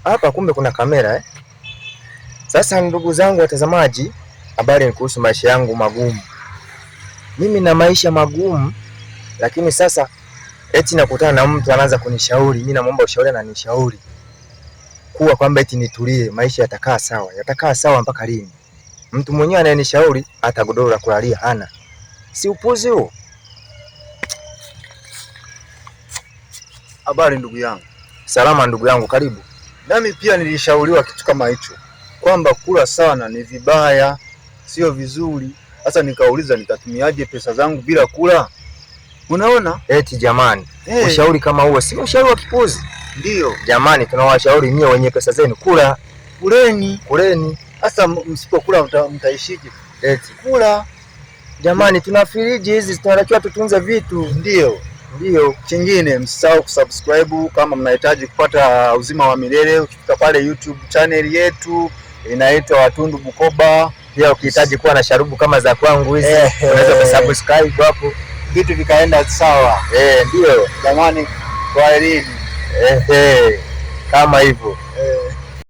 hapa kumbe kuna kamera eh? Sasa ndugu zangu watazamaji, habari ni kuhusu maisha yangu magumu. Mimi na maisha magumu, lakini sasa eti nakutana na mtu anaanza kunishauri. Mimi namuomba ushauri na nishauri kuwa kwamba eti nitulie, maisha yatakaa sawa. Yatakaa sawa mpaka lini? Mtu mwenyewe anayenishauri hata godoro la kulalia hana. Si upuzi huo? Habari ndugu yangu. Salama ndugu yangu, karibu. Nami pia nilishauriwa kitu kama hicho, kwamba kula sana ni vibaya, sio vizuri. Sasa nikauliza nitatumiaje pesa zangu bila kula? Unaona? Eti jamani, ushauri kama huo si ushauri wa kipuzi? Ndio. Jamani, tunawashauri nyie wenye pesa zenu, kula. Kuleni. Sasa msipokula mtaishije? Eti kula. Jamani, tuna friji hizi, tunatakiwa tutunze vitu. Ndio. Kingine msisahau kusubscribe kama mnahitaji kupata uzima wa milele. Ukifika pale YouTube channel yetu inaitwa Watundu Bukoba. Pia ukihitaji kuwa na sharubu kama za kwangu hizi, unaweza kusubscribe hapo, vitu vikaenda sawa. Ndio. Jamani, kwaherini. Kama hivyo.